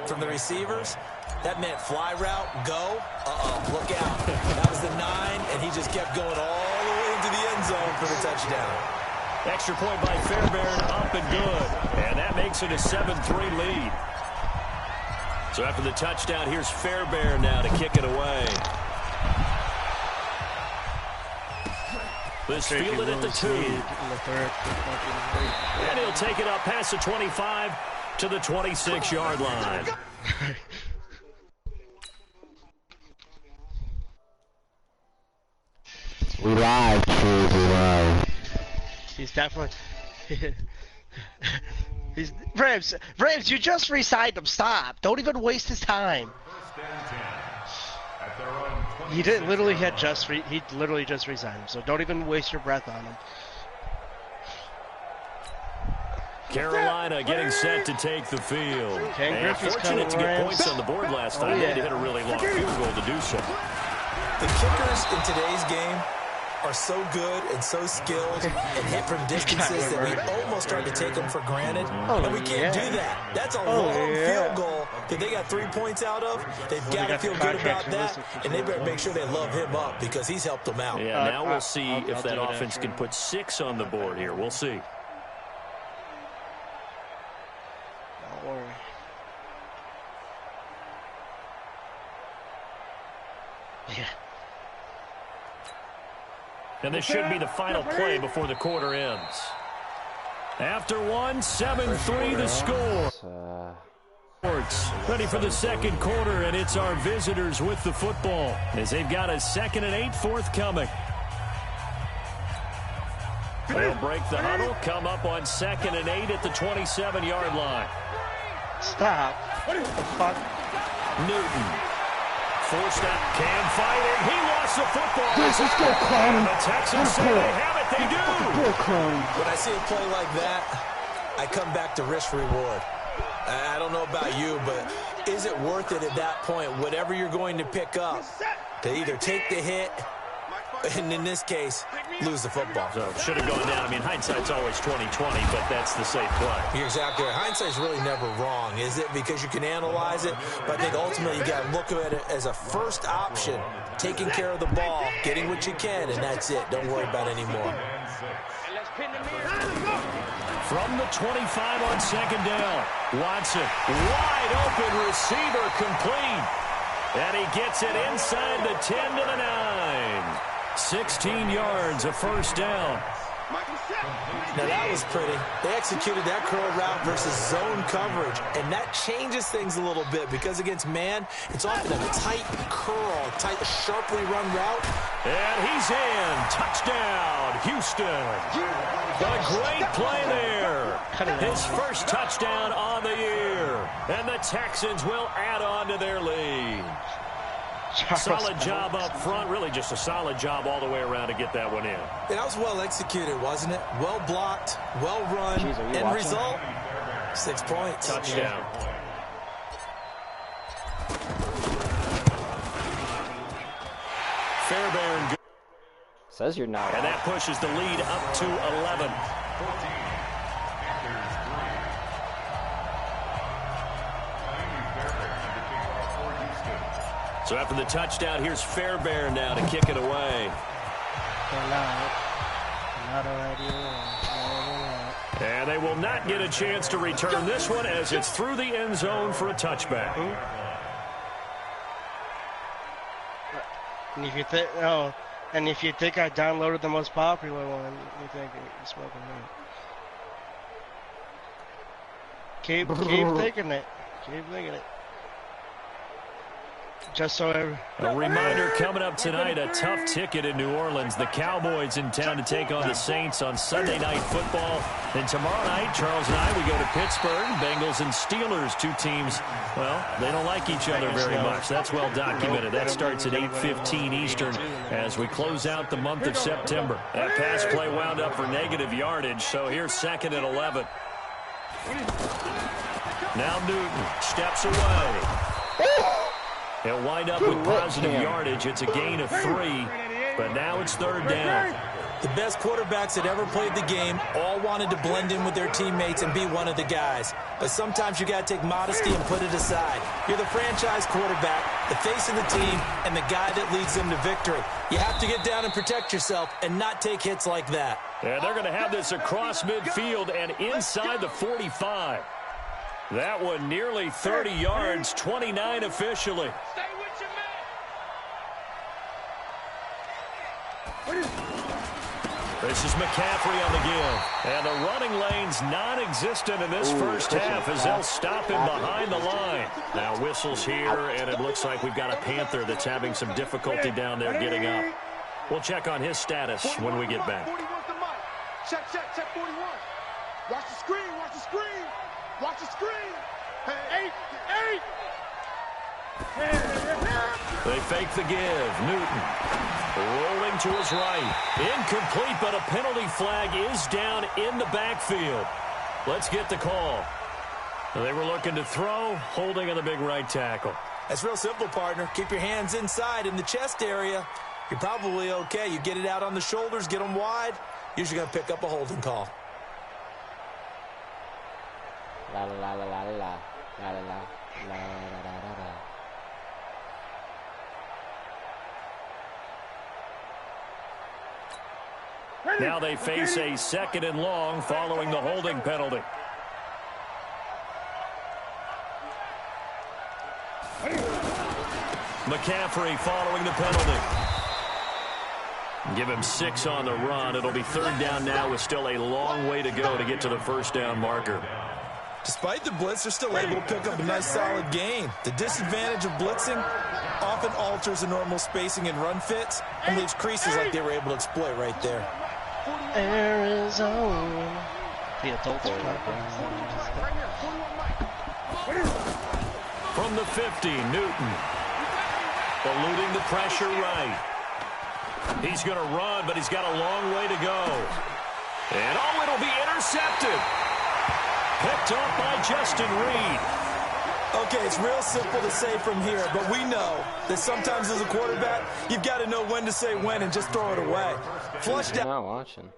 from the receivers. That meant fly route, go. Look out. That was the 9, and he just kept going all the way into the end zone for the touchdown. Extra point by Fairbairn, up and good. And that makes it a 7-3 lead. So after the touchdown, here's Fairbairn now to kick it away. This fielded at the 2. And he'll take it up past the 25 to the 26-yard line. We live, True, we live. He's definitely... Rams, you just re-signed him. Stop. Don't even waste his time. He literally just re-signed him, so don't even waste your breath on him. Carolina getting set to take the field. And fortunate to get points on the board last time. They had to hit a really long field goal to do so. The kickers in today's game are so good and so skilled and hit from distances that we almost start to take them for granted. And we can't do that. That's a long field goal that they got 3 points out of. They've got to feel good about that, and they better make sure they love him up because he's helped them out. Yeah, now we'll see if that offense can put 6 on the board here. We'll see. Don't worry. Yeah. And this should be the final play before the quarter ends. After one, 7-3 the score. Ready for the second quarter, and it's our visitors with the football as they've got a 2nd and 8 forthcoming. They'll break the huddle, come up on 2nd and 8 at the 27-yard line. Stop. What the fuck? Newton. Forced out, Cam fighting. He lost the football. Let's go, Clown. The Texans say they have it. They do. When I see a play like that, I come back to risk-reward. I don't know about you, but is it worth it at that point, whatever you're going to pick up, to either take the hit, and in this case, lose the football? So should have gone down. I mean, hindsight's always 20/20, but that's the safe play. You're exactly right. Hindsight's really never wrong, is it? Because you can analyze it, but I think ultimately you got to look at it as a first option, taking care of the ball, getting what you can, and that's it. Don't worry about it anymore. From the 25 on 2nd down, Watson, wide open receiver, complete. And he gets it inside the 10 to the 9. 16 yards, a first down. Now that was pretty. They executed that curl route versus zone coverage, and that changes things a little bit because against man, it's often a tight curl, tight, sharply run route. And he's in. Touchdown, Houston. Got a great play there. His first touchdown on the year. And the Texans will add on to their lead. Solid job up front. Really just a solid job all the way around to get that one in. That was well executed, wasn't it? Well blocked, well run. End result, 6 points. Touchdown. Fairbairn. Says you're not. And that pushes the lead up to 11. So after the touchdown, here's Fairbairn now to kick it away. And they will not get a chance to return this one as it's through the end zone for a touchback. And if you think I downloaded the most popular one, you think you're smoking me. Keep thinking it. Keep thinking it. Just so a reminder coming up tonight, a tough ticket in New Orleans. The Cowboys in town to take on the Saints on Sunday Night Football. And tomorrow night, Charles and I, we go to Pittsburgh. Bengals and Steelers, 2 teams, well, they don't like each other very much. That's well documented. That starts at 8:15 Eastern as we close out the month of September. That pass play wound up for negative yardage, so here's 2nd and 11. Now Newton steps away. He'll wind up with positive yardage. It's a gain of 3, but now it's 3rd down. The best quarterbacks that ever played the game all wanted to blend in with their teammates and be one of the guys. But sometimes you got to take modesty and put it aside. You're the franchise quarterback, the face of the team, and the guy that leads them to victory. You have to get down and protect yourself and not take hits like that. And they're going to have this across midfield and inside the 45. That one nearly 30 yards, 29 officially. This is McCaffrey on the give. And the running lane's non-existent in this first half as they'll stop him behind the line. Now whistles here, and it looks like we've got a Panther that's having some difficulty down there getting up. We'll check on his status when we get back. Check 41. Watch the screen, watch the screen. Watch the screen. Hey, 8. They fake the give. Newton rolling to his right. Incomplete, but a penalty flag is down in the backfield. Let's get the call. They were looking to throw, holding on the big right tackle. That's real simple, partner. Keep your hands inside in the chest area. You're probably okay. You get it out on the shoulders, get them wide. Usually going to pick up a holding call. La la la la la la la la la la la. Now they face a 2nd and long following the holding penalty. McCaffrey following the penalty. Give him 6 on the run. It'll be 3rd down now with still a long way to go to get to the first down marker. Despite the blitz, they're still able to pick up a nice solid gain. The disadvantage of blitzing often alters the normal spacing and run fits and leaves creases like they were able to exploit right there. Arizona. The adults From the 50, Newton. Eluding the pressure right. He's going to run, but he's got a long way to go. And, oh, it'll be intercepted. Picked up by Justin Reed. Okay, it's real simple to say from here, but we know that sometimes as a quarterback, you've got to know when to say when and just throw it away. Flushed out. Not watching.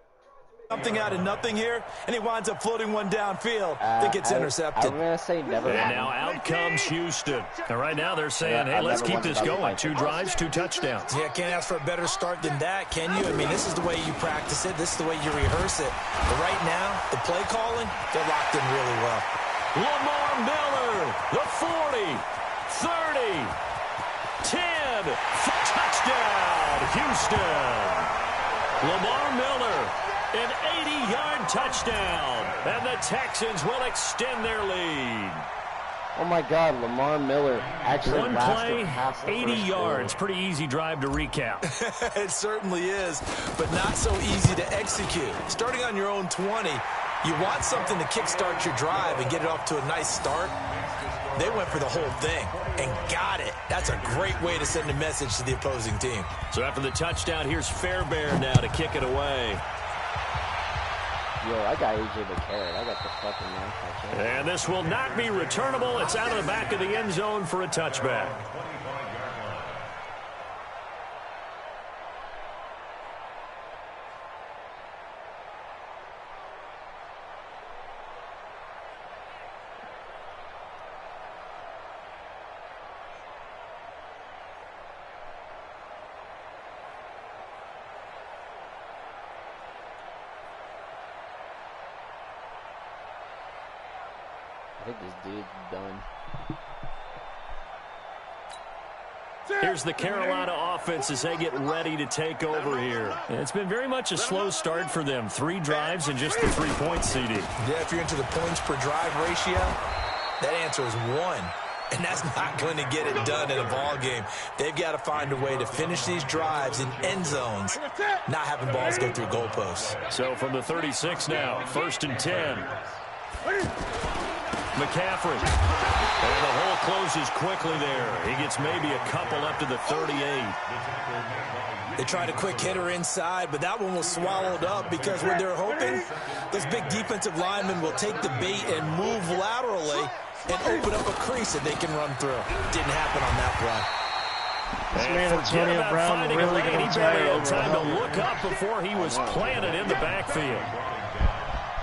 Something out of nothing here, and he winds up floating one downfield that gets intercepted. I'm going to say never. And now out comes Houston. And right now they're saying, hey, let's keep this going. 2 drives, 2 touchdowns. Yeah, can't ask for a better start than that, can you? I mean, this is the way you practice it. This is the way you rehearse it. But right now, the play calling, they're locked in really well. Lamar Miller, the 40, 30, 10, touchdown, Houston. Lamar Miller. An 80-yard touchdown, and the Texans will extend their lead. Oh, my God, Lamar Miller actually One play, 80 yards. Pretty easy drive to recap. It certainly is, but not so easy to execute. Starting on your own 20, you want something to kickstart your drive and get it off to a nice start. They went for the whole thing and got it. That's a great way to send a message to the opposing team. So after the touchdown, here's Fairbairn now to kick it away. Yo, I got AJ McCarron. I got the fucking knife. And this will not be returnable. It's out of the back of the end zone for a touchback. I think this dude's done. Here's the Carolina offense as they get ready to take over here. And it's been very much a slow start for them. 3 drives and just the 3 points, CD. Yeah, if you're into the points per drive ratio, that answer is 1. And that's not going to get it done in a ball game. They've got to find a way to finish these drives in end zones, not having balls go through goalposts. So from the 36 now, 1st and 10. McCaffrey. And the hole closes quickly there. He gets maybe a couple up to the 38. They tried a quick hitter inside, but that one was swallowed up because when they're hoping, those big defensive linemen will take the bait and move laterally and open up a crease that they can run through. Didn't happen on that play. This man Antonio Brown really going to retire over time to look up before he was planted in the backfield.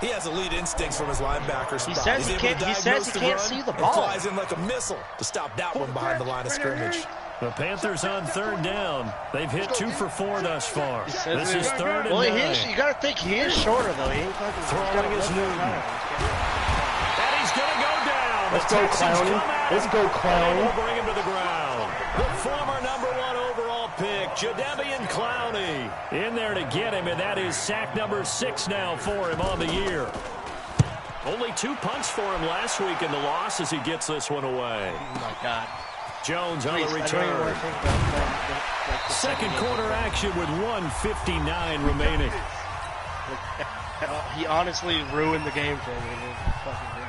He has elite instincts from his linebacker spot. He says he can't see the ball. Flies in like a missile to stop that one behind the line of scrimmage. The Panthers on 3rd down. They've hit 2 for 4 thus far. This is 3rd and 9. Well, you got to think he is shorter, though. He ain't fucking throwing his Newton. And he's going to go down. Let's go, Clowney. Let's go, Clowney. We'll bring him to the ground. The former #1 overall pick, Jadeveon Clowney, in there to get him, and that is sack number 6 now for him on the year. Only 2 punts for him last week in the loss as he gets this one away. Oh, my God. Jones on the return. Second quarter action with 1:59 remaining. He honestly ruined the game for me. Fucking gross.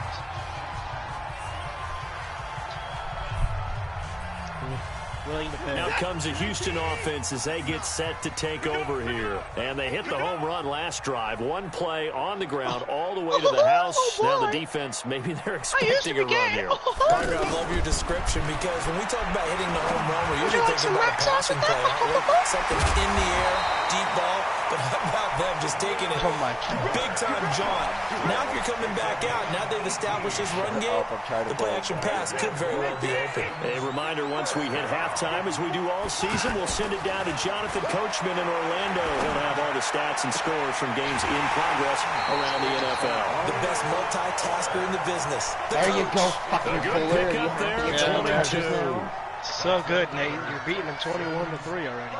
Willing to pay. Now comes a Houston offense as they get set to take over here. And they hit the home run last drive. 1 play on the ground all the way to the house. Now the defense, maybe they're expecting a run here. Parker, I love your description because when we talk about hitting the home run, we're usually thinking about a passing play, aren't we? Something in the air, deep ball. But how about them just taking it big-time jaunt? Now if you're coming back out, now they've established this run game, the play-action pass could very well be open. A reminder, once we hit halftime, as we do all season, we'll send it down to Jonathan Coachman in Orlando. He'll have all the stats and scores from games in progress around the NFL. The best multitasker in the business. There you go, fucking good pick up there, 22. So good, Nate. You're beating him 21-3 already.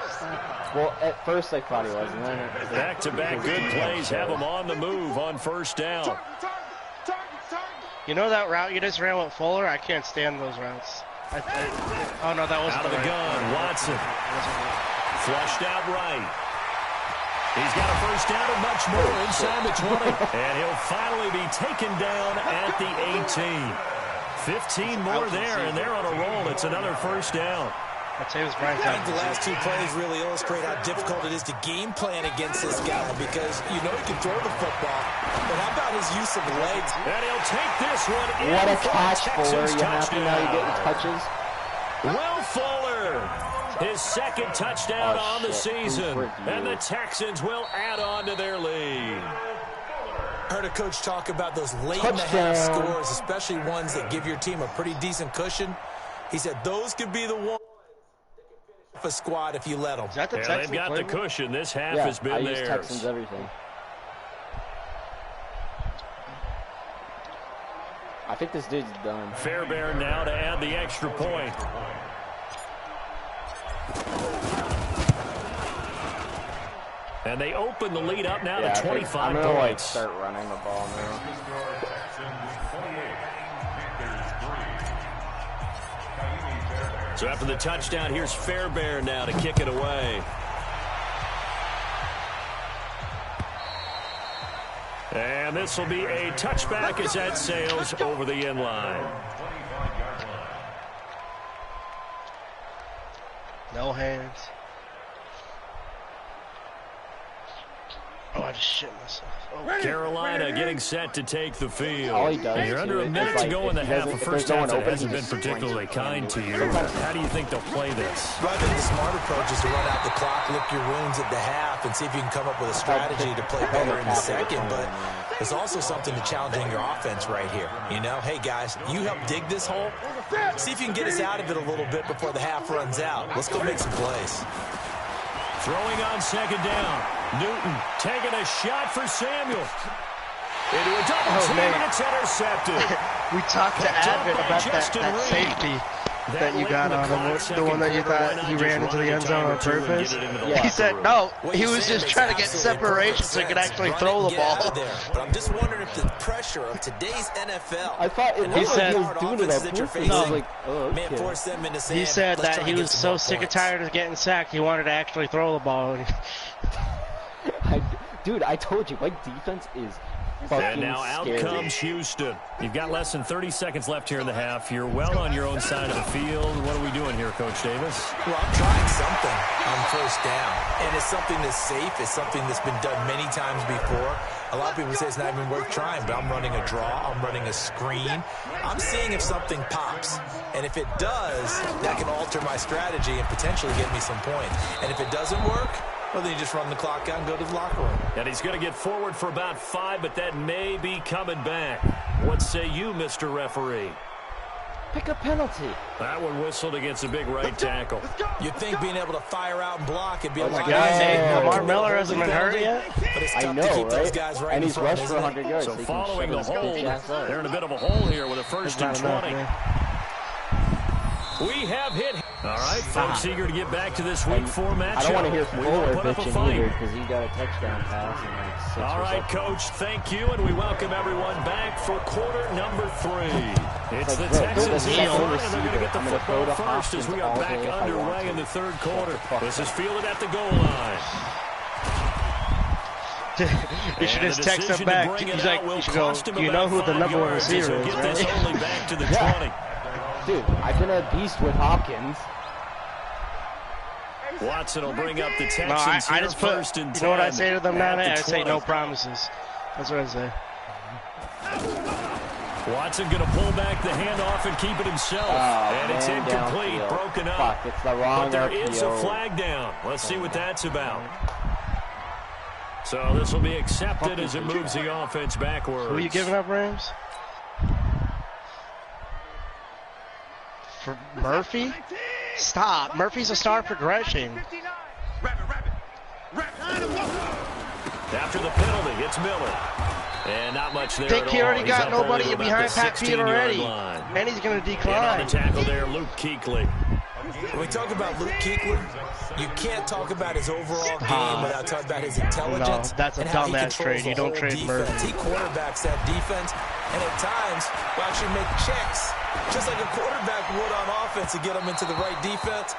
Well, at first I thought he was, and then back-to-back good plays have him on the move on 1st down. You know that route you just ran with Fuller? I can't stand those routes. Oh, no, that wasn't out of the gun. Watson. Flushed out right. He's got a 1st down and much more inside the 20. And he'll finally be taken down at the 18. 15 more there, and they're on a roll. It's another 1st down. I think the last 2 plays really illustrate how difficult it is to game plan against this guy because you know he can throw the football, but how about his use of legs? And he'll take this one in. What a catch, Fuller. You happy now you getting touches? Will Fuller, his 2nd touchdown on the season, and the Texans will add on to their lead. Heard a coach talk about those late-in-the-half scores, especially ones that give your team a pretty decent cushion. He said those could be the ones that a squad if you let them. Is that the they've got the cushion. This half has been theirs. Yeah, I use Texans everything. I think this dude's done. Fairbairn now to add the extra point. And they open the lead up now to 25 I'm gonna, points. Start running the ball now. So after the touchdown, here's Fairbairn now to kick it away. And this will be a touchback as that sails over the end line. No hands. Oh, I just shit myself. Oh. Carolina getting set to take the field. All he does You're under a minute to go in the half. The first half that hasn't been particularly kind to you. How do you think they'll play this? Well, I think the smart approach is to run out the clock, lick your wounds at the half, and see if you can come up with a strategy to play better in the second. But there's also something to challenging your offense right here. You know, hey, guys, you help dig this hole. See if you can get us out of it a little bit before the half runs out. Let's go make some plays. Throwing on 2nd down. Newton taking a shot for Samuel. Into a double team, and it's intercepted. We talked to Abbott about that safety that you got on him. The one that you thought he ran into the end zone on purpose. Yeah. He said no. He was just trying to get separation so he could actually throw the ball. But I'm just wondering if the pressure of today's NFL. I thought it was like he was doing it on purpose. No. Like, oh, okay. Force them into sand. He said that he was so sick and tired of getting sacked, he wanted to actually throw the ball. Dude, I told you, my defense is And now out comes Houston. You've got less than 30 seconds left here in the half. You're well on your own side of the field. What are we doing here, Coach Davis? Well, I'm trying something on first down. And it's something that's safe. It's something that's been done many times before. A lot of people say it's not even worth trying, but I'm running a draw. I'm running a screen. I'm seeing if something pops. And if it does, that can alter my strategy and potentially get me some points. And if it doesn't work, well, then you just run the clock out and go to the locker room. And he's going to get forward for about 5, but that may be coming back. What say you, Mr. Referee? Pick a penalty. That one whistled against a big right tackle. You'd think being able to fire out and block and be a lot easier. Lamar Miller hasn't been hurt yet? But it's tough to keep those guys right and in he's front, rushed for 100 yards. So following the hold, they're in a bit of a hole here with a first and 20. We have hit. All right, folks, eager to get back to this week 4 matchup. I don't want to hear Fuller bitching either because he got a touchdown pass. In like 6 All right, Coach, thank you, and we welcome everyone back for quarter number 3. It's the Texans in the front, and they're going to get the football first as we are back underway in the third quarter. This is fielded at the goal line. You should just text him back. He's like, you should go, you know who the number 1 receiver is, right? This only back to the 20. Dude, I've been a beast with Hopkins. Watson will bring up the Texans I just put, first and 10. You know what I say to them now? I say no promises. That's what I say. Watson going to pull back the handoff and keep it himself. And it's incomplete, broken up. Fuck, it's the wrong but there RPO. is a flag down. Let's see what that's about. So this will be accepted as it moves the offense backwards. Who are you giving up, Rams? For Murphy? Stop. Murphy's a star progression. After the penalty, it's Miller. And not much there Think at he already all. got nobody behind Pat Pete already. And he's going to decline. And on the tackle there, Luke Kuechly. When we talk about Luke Kuechly, you can't talk about his overall game without talking about his intelligence. No, that's a dumbass trade. You don't trade Murphy. He quarterbacks that defense, and at times will actually make checks, just like a quarterback would on offense to get them into the right defense.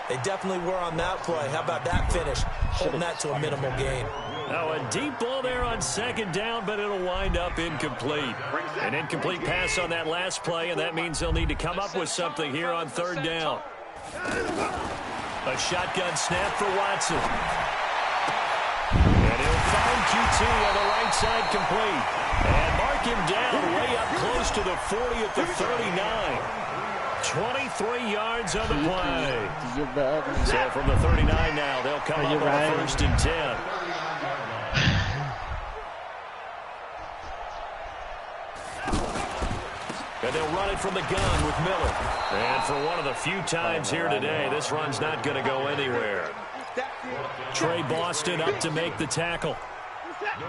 They definitely were on that play. How about that finish? Holding that to a minimal gain. Now a deep ball there on second down, but it'll wind up incomplete. An incomplete pass on that last play, and that means they'll need to come up with something here on third down. A shotgun snap for Watson. And he'll find Q2 on the right side complete. And mark him down way up close to the 40 at the 39. 23 yards on the play. So from the 39 now, they'll come up on the first and 10. And they'll run it from the gun with Miller. And for one of the few times here today, this run's not going to go anywhere. Trey Boston up to make the tackle.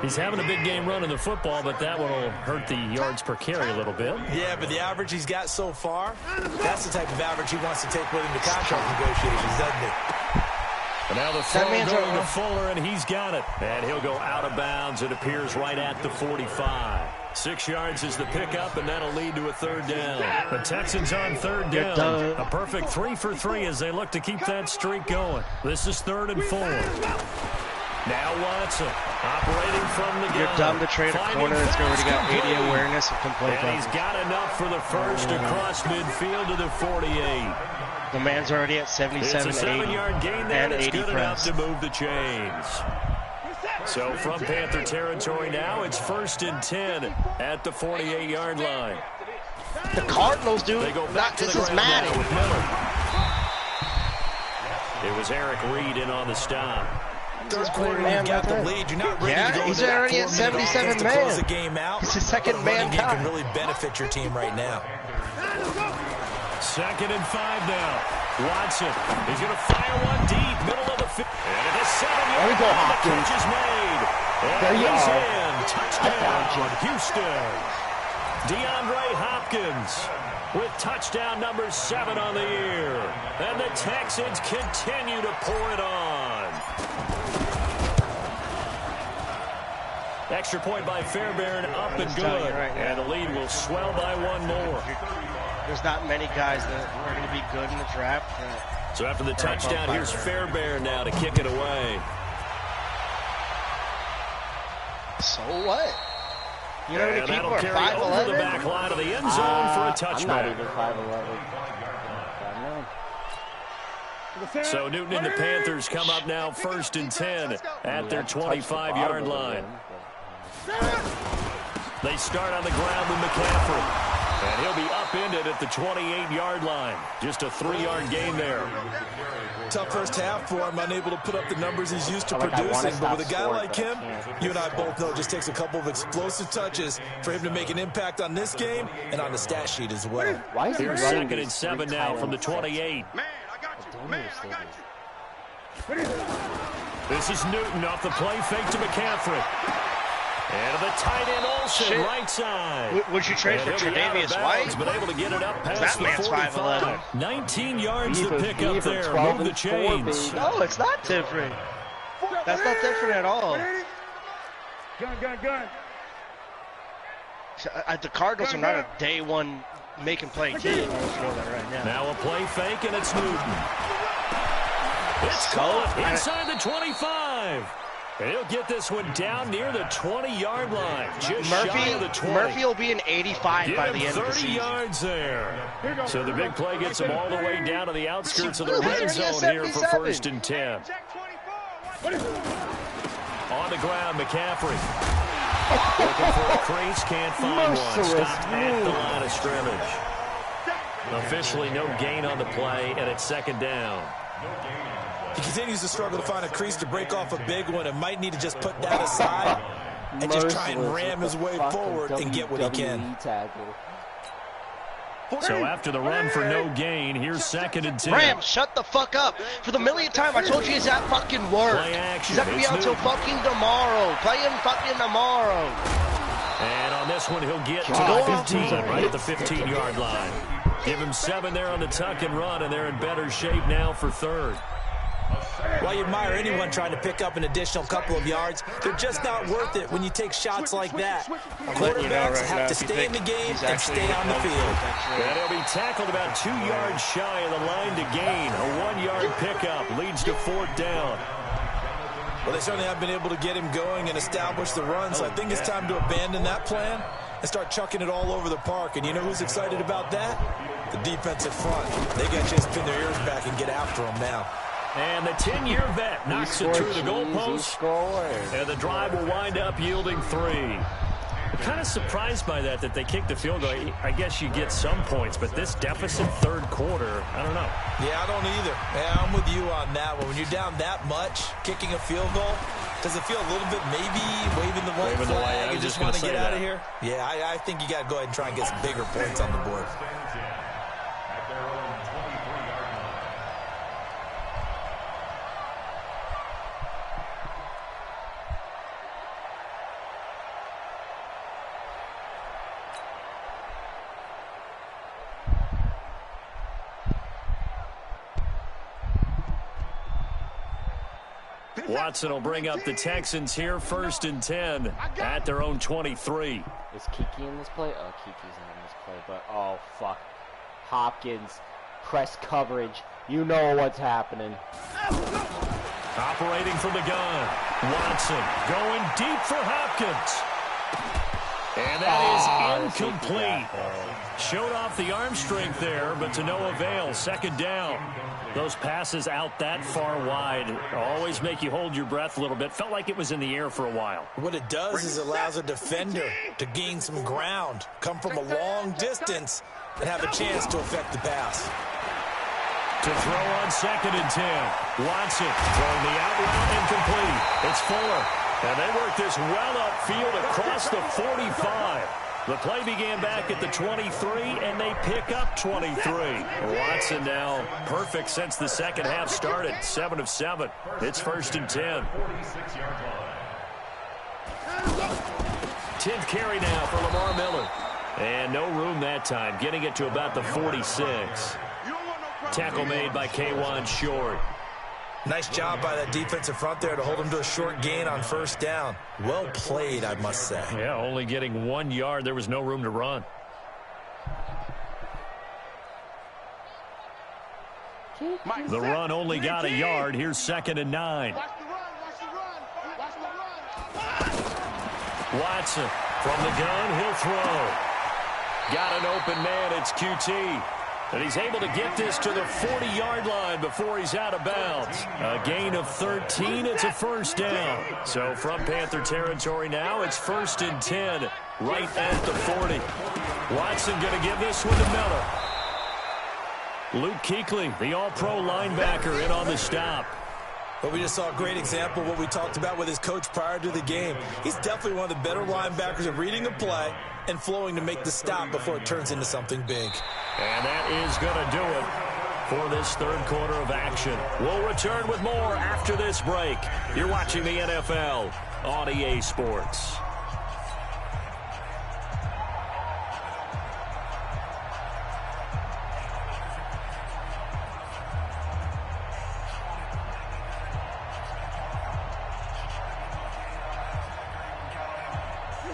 He's having a big game running the football, but that one will hurt the yards per carry a little bit. Yeah, but the average he's got so far, that's the type of average he wants to take with him to contract negotiations, doesn't he? And now the throw going to Fuller, and he's got it. And he'll go out of bounds. It appears right at the 45. 6 yards is the pickup, and that'll lead to a third down. The Texans on third down. A perfect 3 for 3 as they look to keep that streak going. This is 3rd and 4. Now Watson operating from the gun. You're dumb to trade a corner that's already got 80 awareness and can play. And he's got enough for the first across midfield to the 48. The man's already at 77, it's a 7-yard gain there, and 80 good enough press. to move the chains. So from Panther territory now, it's 1st and 10 at the 48-yard line. The Cardinals, dude. They go back to this the is ground Madden. now with Miller. It was Eric Reed in on the stop. Third quarter, you've got the lead. You're not ready to go he's to already at 77 man. close the game out. It's his second man game can really benefit your team right now. 2nd and 5 now. Watson, he's going to fire one deep, middle of the field. And the 7-yard there we go, Hopkins. catch is made. And there you he's are. in. Touchdown, Houston. DeAndre Hopkins with touchdown number 7 on the year. And the Texans continue to pour it on. Extra point by Fairbairn, up and good. And the lead will swell by 1 more. There's not many guys that are going to be good in the draft. So after the touchdown, here's Fairbairn now to kick it away. So what? You know how many people are 5'11"? Over the back line of the end zone for a touchback. I'm not even 5'11". So Newton and the Panthers come up now 1st and 10 at their 25-yard line. They start on the ground with McCaffrey. And he'll be upended at the 28-yard line. Just a 3-yard gain there. Tough first half for him, unable to put up the numbers he's used to producing. But with a guy like him, you and I both know it just takes a couple of explosive touches for him to make an impact on this game and on the stat sheet as well. Why is he Here's running 2nd and 7 now from the 28. This is Newton off the play fake to McCaffrey. And the tight end Olsen, right side. Would you trade for Tre'Davious White? But able to get it up past that man's 45. 19 yards to pick up there. Move the chains. No, it's not different. That's not different at all. Gun. The Cardinals are not a day one making play team. I'll throw that right now. Now a play fake, and it's Newton. It's caught inside the 25. And he'll get this one down near the 20-yard line. Just shy of the 20. Murphy will be an 85 by the end of the season. 30 yards there. So the big play gets him all the way down to the outskirts of the red zone here for 1st and 10. On the ground, McCaffrey. Looking for a crease, can't find one. Stopped at the line of scrimmage. Officially no gain on the play, and it's 2nd down. He continues to struggle to find a crease to break off a big one and might need to just put that aside and just try and ram his way forward and get what he can. So after the run for no gain, here's 2nd and 10. Rams, shut the fuck up. For the millionth time, I told you he's at fucking work. Play action. He's not going to be out until fucking tomorrow. Play him fucking tomorrow. And on this one, he'll get to the 15, right at the 15-yard line. Give him 7 there on the tuck and run, and they're in better shape now for 3rd. While you admire anyone trying to pick up an additional couple of yards, they're just not worth it when you take shots like that. Quarterbacks have to stay in the game and stay on the field. And he'll be tackled about 2 yards shy of the line to gain. A 1-yard pickup leads to 4th down. Well, they certainly have been able to get him going and establish the run, so I think it's time to abandon that plan and start chucking it all over the park. And you know who's excited about that? The defensive front. They got to just pin their ears back and get after him now. And the 10-year vet knocks it through the goalpost. And the drive will wind up yielding 3. I'm kind of surprised by that they kicked the field goal. I guess you get some points, but this deficit 3rd quarter, I don't know. Yeah, I don't either. Yeah, I'm with you on that one. When you're down that much, kicking a field goal, does it feel a little bit maybe waving the white flag and just want to get out of here? Yeah, I think you got to go ahead and try and get some bigger points on the board. Watson will bring up the Texans here 1st and 10 at their own 23. Is Kiki in this play? Oh, Kiki's not in this play, but oh, fuck. Hopkins, press coverage. You know what's happening. Operating from the gun. Watson going deep for Hopkins. And that is incomplete. Showed off the arm strength there, but to no avail. 2nd down. Those passes out that far wide always make you hold your breath a little bit. Felt like it was in the air for a while. What it does is it allows a defender to gain some ground, come from a long distance, and have a chance to affect the pass. To throw on 2nd and 10. Watson throwing the out route incomplete. It's Fuller. And they work this well upfield across the 45. The play began back at the 23, and they pick up 23. Watson now perfect since the 2nd half started. 7 of 7. It's 1st and 10. 10th carry now for Lamar Miller. And no room that time, getting it to about the 46. Tackle made by K'Wan Short. Nice job by that defensive front there to hold him to a short gain on 1st down. Well played, I must say. Yeah, only getting 1 yard. There was no room to run. The run only got a yard. Here's 2nd and 9. Watson From the gun, he'll throw. Got an open man, it's QT. And he's able to get this to the 40-yard line before he's out of bounds. A gain of 13, it's a first down. So from Panther territory now, it's 1st and 10, right at the 40. Watson going to give this one to Miller. Luke Kuechly, the all-pro linebacker, in on the stop. But we just saw a great example of what we talked about with his coach prior to the game. He's definitely one of the better linebackers at reading a play and flowing to make the stop before it turns into something big. And that is going to do it for this third quarter of action. We'll return with more after this break. You're watching the NFL on EA Sports.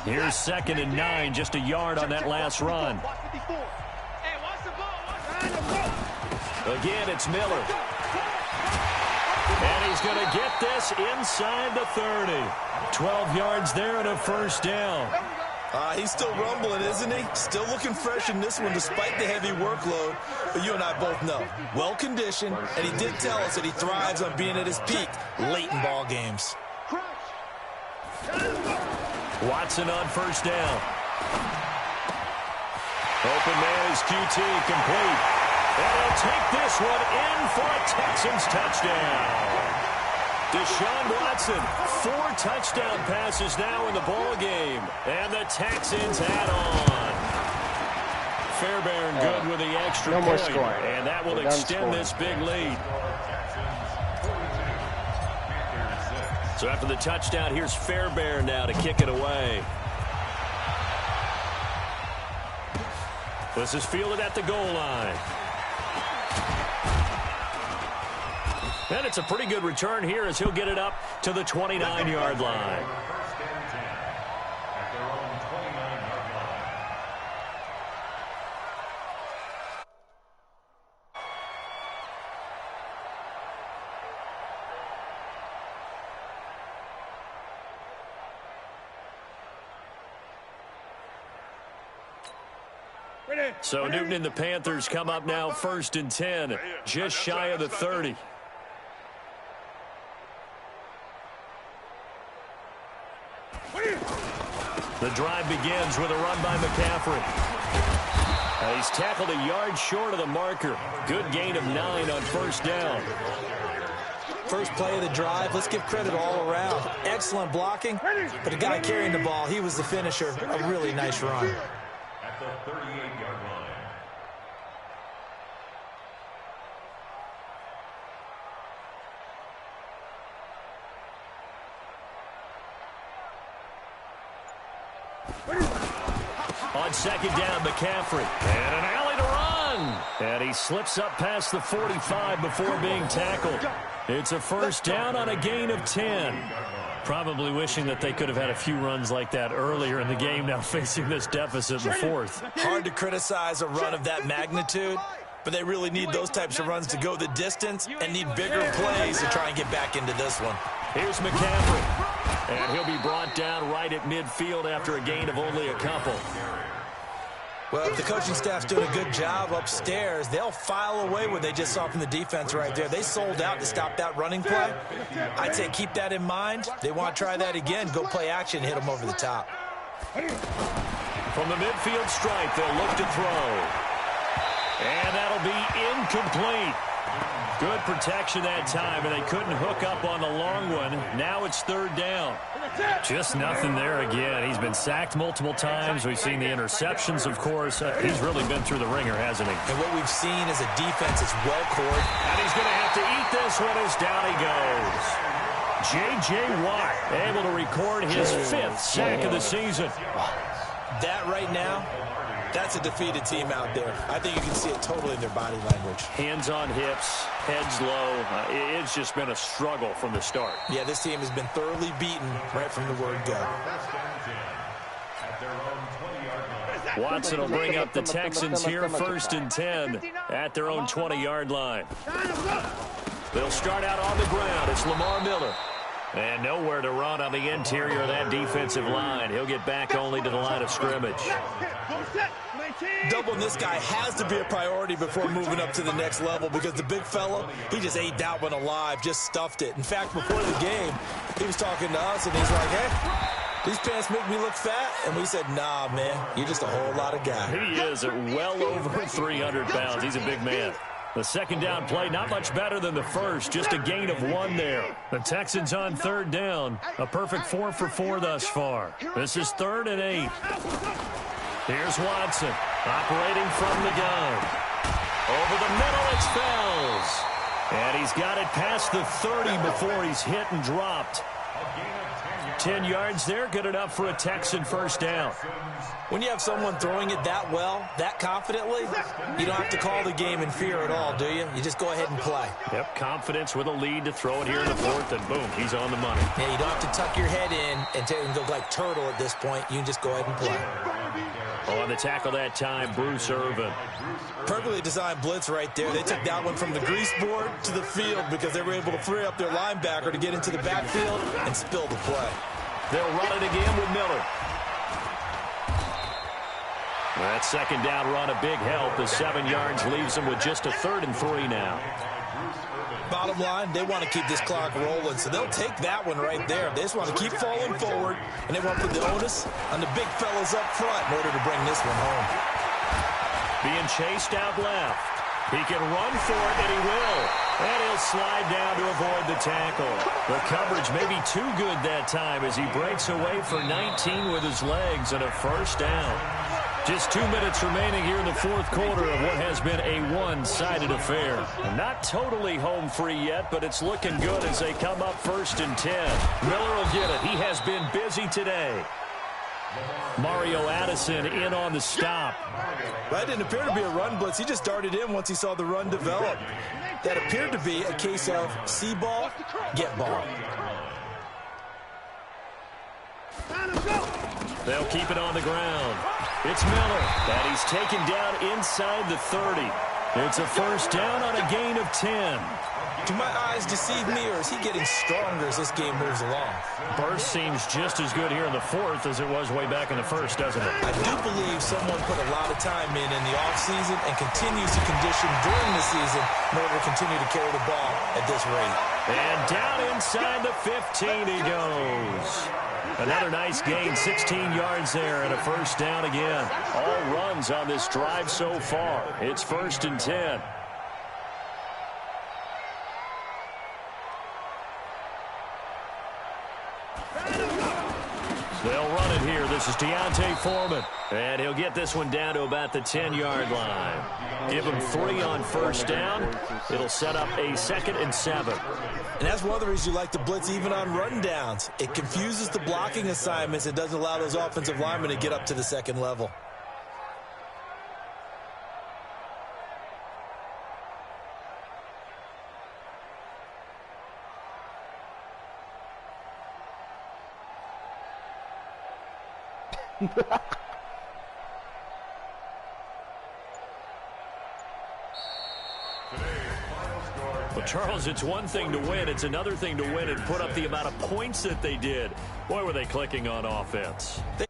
Here's 2nd and 9, just a yard on that last run. Again, it's Miller. And he's going to get this inside the 30. 12 yards there and a first down. He's still rumbling, isn't he? Still looking fresh in this one despite the heavy workload. But you and I both know, well-conditioned, and he did tell us that he thrives on being at his peak late in ball games. Watson on first down. Open man is QT, complete. And he'll take this one in for a Texans touchdown. Deshaun Watson, 4 touchdown passes now in the ball game. And the Texans add on. Fairbairn good with the extra point. More scoring. And that will extend this big lead. So after the touchdown, here's Fairbairn now to kick it away. This is fielded at the goal line. And it's a pretty good return here as he'll get it up to the 29-yard line. So Newton and the Panthers come up now 1st and 10, just shy of the 30. The drive begins with a run by McCaffrey. He's tackled a yard short of the marker. Good gain of 9 on first down. First play of the drive, let's give credit all around. Excellent blocking, but the guy carrying the ball, he was the finisher. A really nice run. At the 38-yard line. On second down, McCaffrey. And an alley to run. And he slips up past the 45 before being tackled. It's a first down on a gain of 10. Probably wishing that they could have had a few runs like that earlier in the game, now facing this deficit in the fourth. Hard to criticize a run of that magnitude, but they really need those types of runs to go the distance and need bigger plays to try and get back into this one. Here's McCaffrey. And he'll be brought down right at midfield after a gain of only a couple. Well, if the coaching staff's doing a good job upstairs, they'll file away what they just saw from the defense right there. They sold out to stop that running play. I'd say keep that in mind. They want to try that again. Go play action, hit them over the top. From the midfield stripe, they'll look to throw. And that'll be incomplete. Good protection that time, and they couldn't hook up on the long one. Now it's third down. Just nothing there again. He's been sacked multiple times. We've seen the interceptions, of course. He's really been through the ringer, hasn't he? And what we've seen is a defense that's well-cored. And he's going to have to eat this one as down he goes. J.J. Watt able to record his 5th sack of the season. That right now, that's a defeated team out there. I think you can see it totally in their body language. Hands on hips, heads low. It's just been a struggle from the start. Yeah, this team has been thoroughly beaten right from the word go. Watson will bring up the Texans here, 1st and 10 at their own 20-yard line. They'll start out on the ground. It's Lamar Miller. And nowhere to run on the interior of that defensive line. He'll get back only to the line of scrimmage. Doubling this guy has to be a priority before moving up to the next level because the big fella, he just ate that one alive, just stuffed it. In fact, before the game, he was talking to us, and he's like, hey, these pants make me look fat. And we said, nah, man, you're just a whole lot of guy. He is well over 300 pounds. He's a big man. The second down play, not much better than the first, just a gain of 1 there. The Texans on third down, a perfect 4 for 4 thus far. This is 3rd and 8. Here's Watson, operating from the gun. Over the middle, it's Fells. And he's got it past the 30 before he's hit and dropped. 10 yards there, good enough for a Texan first down. When you have someone throwing it that well, that confidently, you don't have to call the game in fear at all, do you? You just go ahead and play. Yep, confidence with a lead to throw it here in the 4th, and boom, he's on the money. Yeah, you don't have to tuck your head in and go like turtle at this point. You can just go ahead and play. On the tackle that time, Bruce Irvin. Perfectly designed blitz right there. They took that one from the grease board to the field because they were able to free up their linebacker to get into the backfield and spill the play. They'll run it again with Miller. That second down run, a big help. The 7 yards leaves them with just a 3rd and 3 now. Bottom line, they want to keep this clock rolling, so they'll take that one right there. They just want to keep falling forward, and they want to put the onus on the big fellas up front in order to bring this one home. Being chased out left. He can run for it, and he will. And he'll slide down to avoid the tackle. The coverage may be too good that time as he breaks away for 19 with his legs and a first down. Just 2 minutes remaining here in the 4th quarter of what has been a one-sided affair. Not totally home free yet, but it's looking good as they come up 1st and 10. Miller will get it. He has been busy today. Mario Addison in on the stop. That didn't appear to be a run blitz. He just darted in once he saw the run develop. That appeared to be a case of see ball, get ball. They'll keep it on the ground. It's Miller, and he's taken down inside the 30. It's a first down on a gain of 10. Do my eyes deceive me, or is he getting stronger as this game moves along? Burst seems just as good here in the 4th as it was way back in the 1st, doesn't it? I do believe someone put a lot of time in the offseason and continues to condition during the season in order to continue to carry the ball at this rate. And down inside the 15 he goes. Another nice gain, 16 yards there, and a first down again. All runs on this drive so far. It's 1st and 10. They'll run it here. This is Deontay Foreman. And he'll get this one down to about the 10-yard line. Give him 3 on first down. It'll set up a 2nd and 7. And that's one of the reasons you like to blitz even on run downs. It confuses the blocking assignments. It doesn't allow those offensive linemen to get up to the 2nd level. Well, Charles, it's one thing to win. It's another thing to win and put up the amount of points that they did. Boy, were they clicking on offense. They